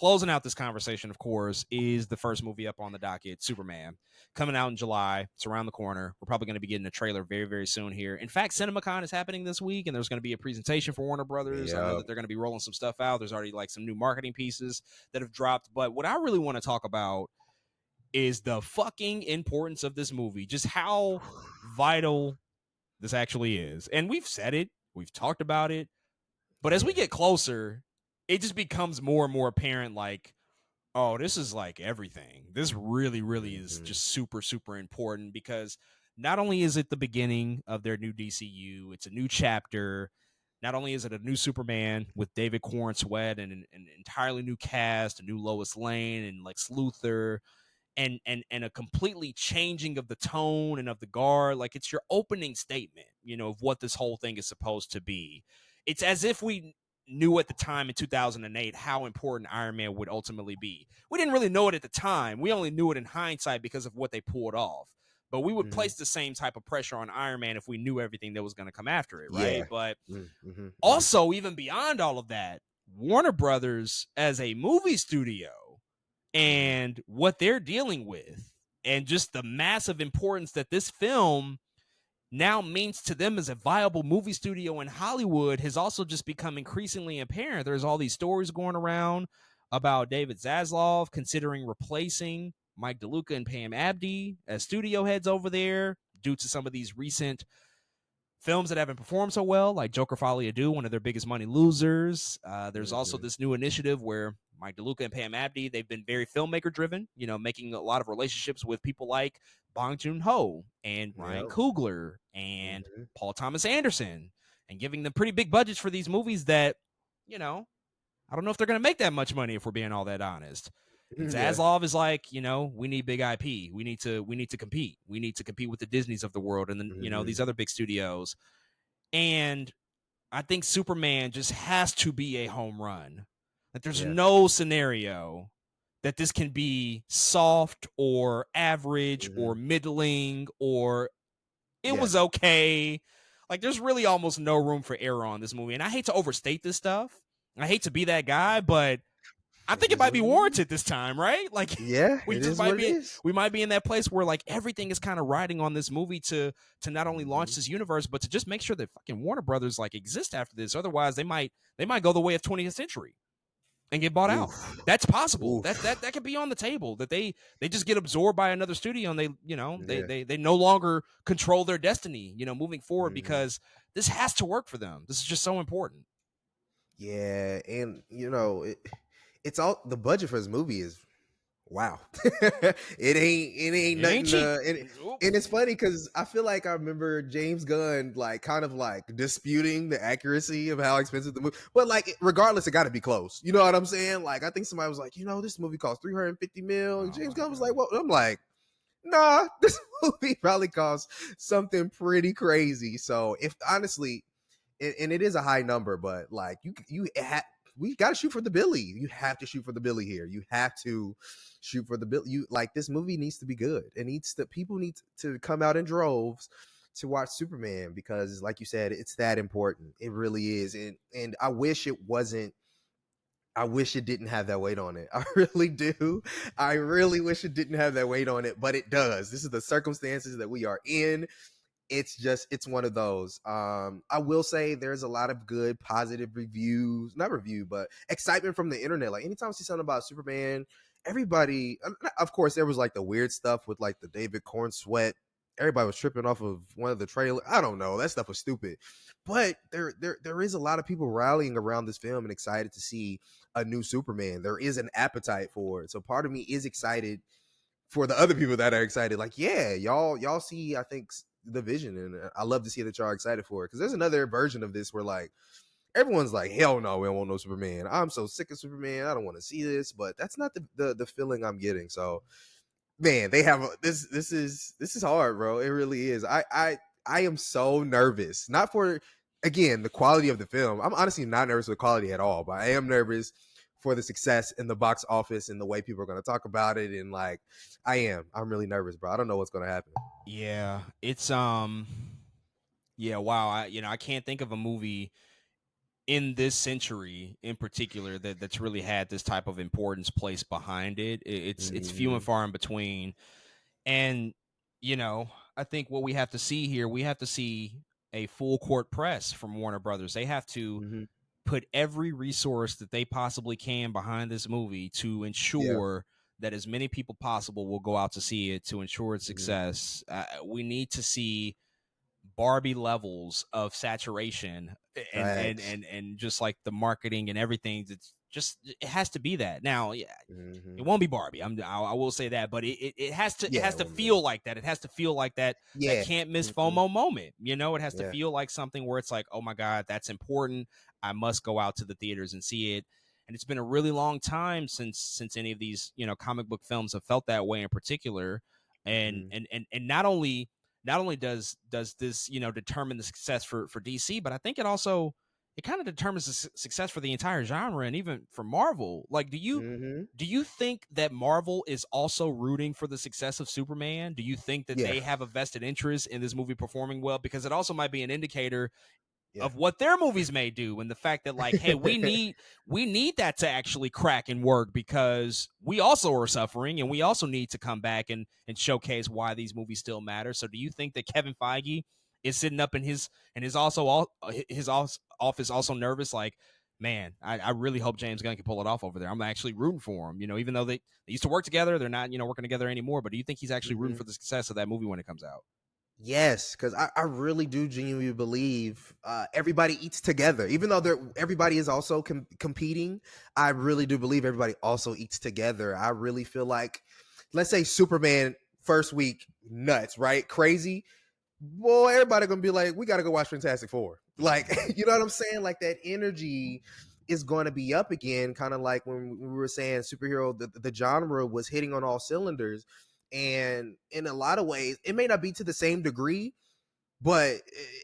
closing out this conversation, of course, is the first movie up on the docket, Superman, coming out in July. It's around the corner. We're probably going to be getting a trailer very, very soon here. In fact, CinemaCon is happening this week, and there's going to be a presentation for Warner Brothers. I know that they're going to be rolling some stuff out. There's already like some new marketing pieces that have dropped. But what I really want to talk about is the fucking importance of this movie, just how vital this actually is. And we've said it, we've talked about it, but as we get closer, it just becomes more and more apparent, like, oh, this is like everything. This really, really is just super, super important, because not only is it the beginning of their new DCU, it's a new chapter. Not only is it a new Superman with David Corn Sweat and an entirely new cast, a new Lois Lane and Lex Luthor, and a completely changing of the tone and of the guard. Like, it's your opening statement, of what this whole thing is supposed to be. It's as if we knew at the time in 2008 how important Iron Man would ultimately be. We didn't really know it at the time. We only knew it in hindsight because of what they pulled off. But we would place the same type of pressure on Iron Man if we knew everything that was going to come after it, right? Yeah. But also, even beyond all of that, Warner Brothers as a movie studio and what they're dealing with, and just the massive importance that this film now means to them as a viable movie studio in Hollywood, has also just become increasingly apparent. There's all these stories going around about David Zaslav considering replacing Mike DeLuca and Pam Abdi as studio heads over there due to some of these recent films that haven't performed so well, like Joker Folie à Deux, one of their biggest money losers. There's also this new initiative where Mike DeLuca and Pam Abdi, they've been very filmmaker driven, making a lot of relationships with people like Bong Joon-ho and Ryan Coogler and Paul Thomas Anderson, and giving them pretty big budgets for these movies that, I don't know if they're going to make that much money, if we're being all that honest. And Zaslav is like, we need big IP. We need to compete. We need to compete with the Disneys of the world and then, these other big studios. And I think Superman just has to be a home run. Like, there's no scenario that this can be soft or average or middling or it was okay. Like, there's really almost no room for error on this movie. And I hate to overstate this stuff. I hate to be that guy, but I think it might be warranted this time, right? Like, we might be in that place where like everything is kind of riding on this movie to not only launch this universe, but to just make sure that fucking Warner Brothers like exist after this. Otherwise, they might go the way of 20th Century and get bought out. That's possible. That could be on the table, that they just get absorbed by another studio and they no longer control their destiny, moving forward, because this has to work for them. This is just so important. Yeah, and it's all, the budget for this movie is wow. it ain't nothing cheap. And it's funny because I feel like I remember James Gunn like kind of like disputing the accuracy of how expensive the movie, but like regardless, it got to be close. You know what I'm saying? Like, I think somebody was like, this movie cost 350 mil, and James Gunn was like, "What?" I'm like, nah, this movie probably cost something pretty crazy. So if honestly, and it is a high number, but like we got to shoot for the Billy. You have to shoot for the Billy here. You have to shoot for the Billy. This movie needs to be good. People need to come out in droves to watch Superman, because like you said, it's that important. It really is. And I wish it wasn't. I wish it didn't have that weight on it. I really do. I really wish it didn't have that weight on it, but it does. This is the circumstances that we are in. It's one of those. I will say there's a lot of good, positive but excitement from the internet. Like, anytime I see something about Superman, everybody, of course, there was like the weird stuff with like the David Corn Sweat. Everybody was tripping off of one of the trailers. I don't know. That stuff was stupid. But there is a lot of people rallying around this film and excited to see a new Superman. There is an appetite for it. So part of me is excited for the other people that are excited. Like, yeah, y'all see, I think, the vision, and I love to see that y'all are excited for it, because there's another version of this where like everyone's like, hell no, we don't want no Superman. I'm so sick of Superman. I don't want to see this. But that's not the feeling I'm getting. So, man, they have this is hard, bro. It really is. I am so nervous, not for, again, the quality of the film. I'm honestly not nervous for the quality at all, but I am nervous for the success in the box office and the way people are going to talk about it. And like, I'm really nervous, bro. I don't know what's going to happen. Yeah, it's yeah, wow. I can't think of a movie in this century in particular that's really had this type of importance placed behind it. It's few and Mhm. far in between. And you know, I think what we have to see here, we have to see a full court press from Warner Brothers. They have to Mhm. put every resource that they possibly can behind this movie to Yeah. ensure that as many people possible will go out to see it, to ensure its Mhm. success. We need to see Barbie levels of saturation Facts. and just like the marketing and everything. It's just, it has to be that. Now, yeah, it Mhm. won't be Barbie. I will say that, but it Yeah, has it to won't be. feel like that. It has to feel like that Yeah. can't miss Mhm. FOMO moment. You know, it has to Yeah. feel like something where it's like, oh my god, that's important. I must go out to the theaters and see it. And it's been a really long time since any of these comic book films have felt that way in particular. And Mhm. and and and not only does this determine the success for DC, but I think it kind of determines the success for the entire genre and even for Marvel. Like, Mhm. do you think that Marvel is also rooting for the success of Superman? Do you think that Yeah. they have a vested interest in this movie performing well? Because it also might be an indicator Yeah. of what their movies may do, and the fact that, like, hey, we need that to actually crack and work, because we also are suffering and we also need to come back and showcase why these movies still matter. So do you think that Kevin Feige is sitting up in his office also nervous, like, man, I really hope James Gunn can pull it off over there. I'm actually rooting for him, even though they used to work together, they're not working together anymore. But do you think he's actually rooting for Mhm. the success of that movie when it comes out? Yes, because I really do genuinely believe everybody eats together. Even though everybody is also competing, I really do believe everybody also eats together. I really feel like, let's say Superman first week, nuts, right? Crazy. Boy, everybody gonna be like, we gotta go watch Fantastic Four. Like, Mm-hmm. you know what I'm saying? Like that energy is going to be up again, kind of like when we were saying superhero, the genre was hitting on all cylinders. And in a lot of ways, it may not be to the same degree, but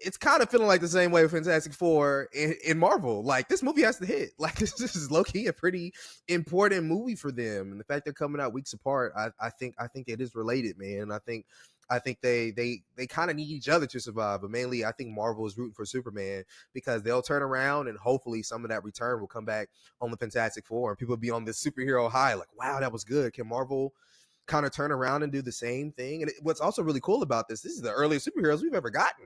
it's kind of feeling like the same way with Fantastic Four in Marvel. Like this movie has to hit. Like this is low key a pretty important movie for them, and the fact they're coming out weeks apart, I think it is related, man. I think they kind of need each other to survive, but mainly I think Marvel is rooting for Superman because they'll turn around and hopefully some of that return will come back on the Fantastic Four, and people will be on this superhero high, like wow, that was good. Can Marvel kind of turn around and do the same thing? And what's also really cool about this is the earliest superheroes we've ever gotten.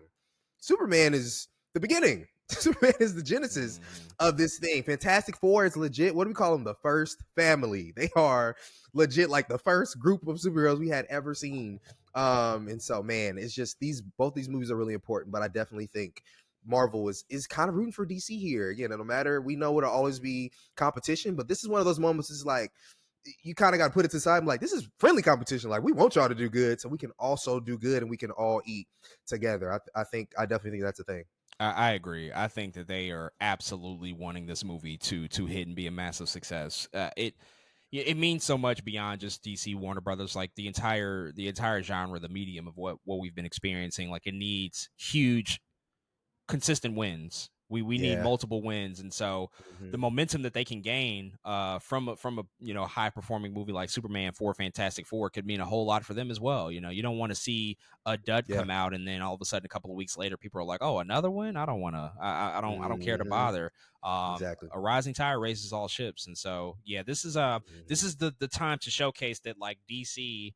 Superman is the beginning. Superman is the genesis Mm-hmm. of this thing. Fantastic Four is legit. What do we call them? The first family. They are legit like the first group of superheroes we had ever seen. And so man, it's just both these movies are really important, but I definitely think Marvel is kind of rooting for DC here. Again, no matter, we know it'll always be competition, but this is one of those moments. It's like you kind of got to put it to the side. Like this is friendly competition. Like we want y'all to do good, so we can also do good, and we can all eat together. I definitely think that's a thing. I agree. I think that they are absolutely wanting this movie to hit and be a massive success. It means so much beyond just DC Warner Brothers. Like the entire genre, the medium of what we've been experiencing. Like it needs huge consistent wins. We need Yeah. multiple wins, and so Hmm. the momentum that they can gain from a high performing movie like Superman 4, Fantastic Four could mean a whole lot for them as well. You don't want to see a dud Yeah. come out and then all of a sudden a couple of weeks later people are like, oh, another one. I don't want to. I don't care to Hmm. bother. Exactly. A rising tide raises all ships, and so yeah, this Hmm. is the time to showcase that, like, DC,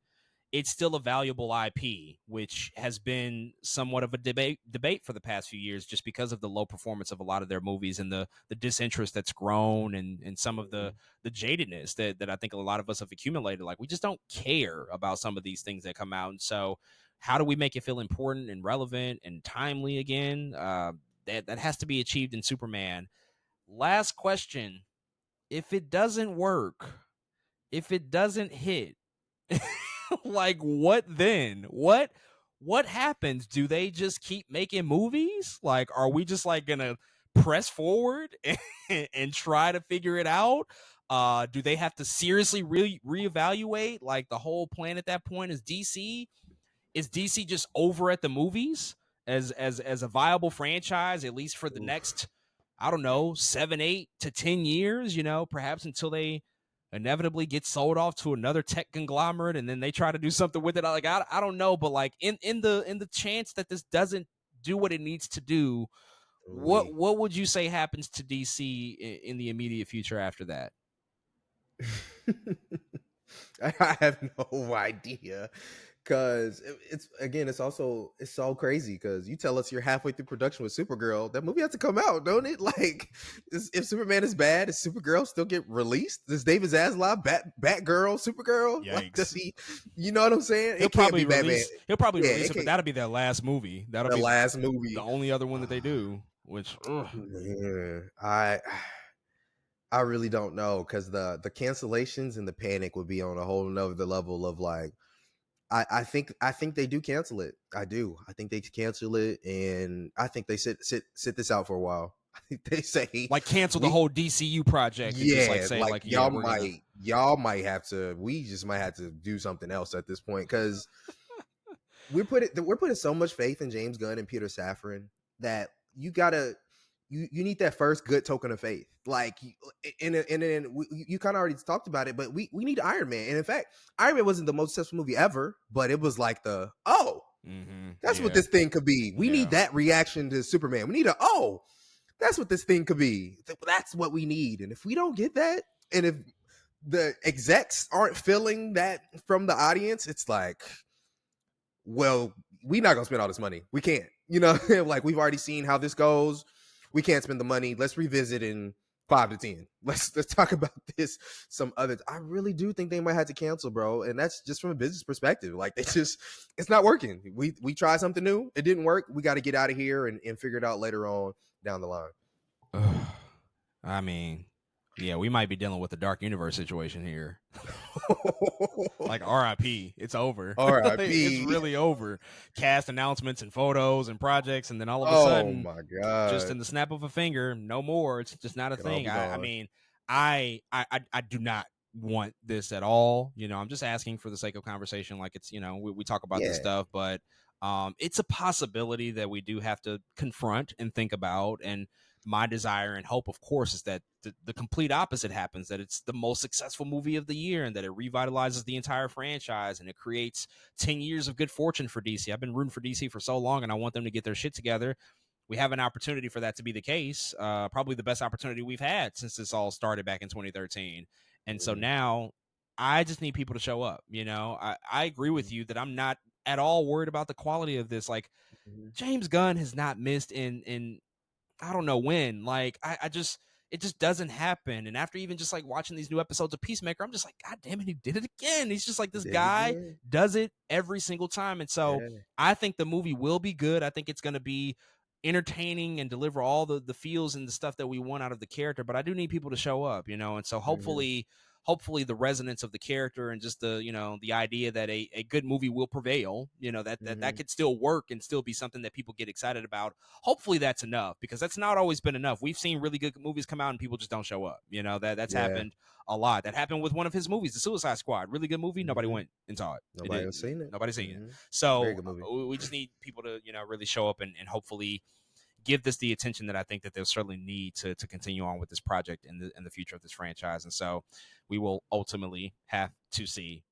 it's still a valuable IP, which has been somewhat of a debate for the past few years, just because of the low performance of a lot of their movies and the disinterest that's grown, and some of Hmm. the jadedness that I think a lot of us have accumulated. Like, we just don't care about some of these things that come out, and so how do we make it feel important and relevant and timely again? That has to be achieved in Superman. Last question: if it doesn't work, if it doesn't hit, like, what then? What happens? Do they just keep making movies? Like, are we just like gonna press forward and try to figure it out? Do they have to seriously reevaluate like the whole plan at that point? Is DC just over at the movies as a viable franchise, at least for the Oof. next, I don't know, 7, 8 to 10 years, perhaps until they inevitably get sold off to another tech conglomerate and then they try to do something with it. Like, I don't know, but like in the chance that this doesn't do what it needs to do, what would you say happens to DC in the immediate future after that? I have no idea. Cause it's again, it's so crazy. Cause you tell us you're halfway through production with Supergirl, that movie has to come out, don't it? Like, if Superman is bad, does Supergirl still get released? Does David Zaslav, Batgirl, Supergirl? Like, does Yikes. he? You know what I'm saying? He'll It can't probably be Batman. release. He'll probably Yeah, release it it, but can't. that'll be their last movie. That'll The be last the movie. only other one that they do. Which, Yeah, I really don't know because the cancellations and the panic would be on a whole nother level of like I think they do cancel it. I do. I think they cancel it, and I think they sit this out for a while. I think they say like, cancel the we whole DCU project and just like yeah, say like like, yeah, we're gonna. y'all might have to. We just might have to do something else at this point because we're putting so much faith in James Gunn and Peter Safran that you gotta you need that first good token of faith. Like, and then you kind of already talked about it, but we need Iron Man. And in fact, Iron Man wasn't the most successful movie ever, but it was like that's what Yeah. this thing could be. We Yeah. need that reaction to Superman. We need that's what this thing could be. That's what we need. And if we don't get that, and if the execs aren't feeling that from the audience, it's like, well, we're not gonna spend all this money. We can't, like, we've already seen how this goes. We can't spend the money. Let's revisit in 5 to 10. Let's talk about this some other. I really do think they might have to cancel, bro. And that's just from a business perspective. Like, it's not working. We tried something new. It didn't work. We got to get out of here and figure it out later on down the line. I mean, yeah, we might be dealing with the Dark Universe situation here. Like, RIP, it's over. RIP. It's really over. Cast announcements and photos and projects, and then all of a sudden, my God, just in the snap of a finger, no more. It's just not a thing. I mean, I do not want this at all. I'm just asking for the sake of conversation. Like, it's, we talk about this stuff, but it's a possibility that we do have to confront and think about. And my desire and hope, of course, is that the complete opposite happens, that it's the most successful movie of the year and that it revitalizes the entire franchise and it creates 10 years of good fortune for DC. I've been rooting for DC for so long, and I want them to get their shit together. We have an opportunity for that to be the case, probably the best opportunity we've had since this all started back in 2013. And so now I just need people to show up. I agree with you that I'm not at all worried about the quality of this. Like, James Gunn has not missed in I don't know when. Like, it just doesn't happen. And after even just like watching these new episodes of Peacemaker, I'm just like, God damn it, he did it again. He's just like, this guy does it every single time. And so I think the movie will be good. I think it's going to be entertaining and deliver all the feels and the stuff that we want out of the character. But I do need people to show up, and so hopefully the resonance of the character and just the idea that a good movie will prevail, that could still work and still be something that people get excited about. Hopefully that's enough, because that's not always been enough. We've seen really good movies come out and people just don't show up. That's happened a lot. That happened with one of his movies, The Suicide Squad. Really good movie. Nobody went and saw it. Nobody's seen it. Nobody's seen it. So we just need people to, really show up and hopefully give this the attention that I think that they'll certainly need to continue on with this project in the future of this franchise. And so we will ultimately have to see.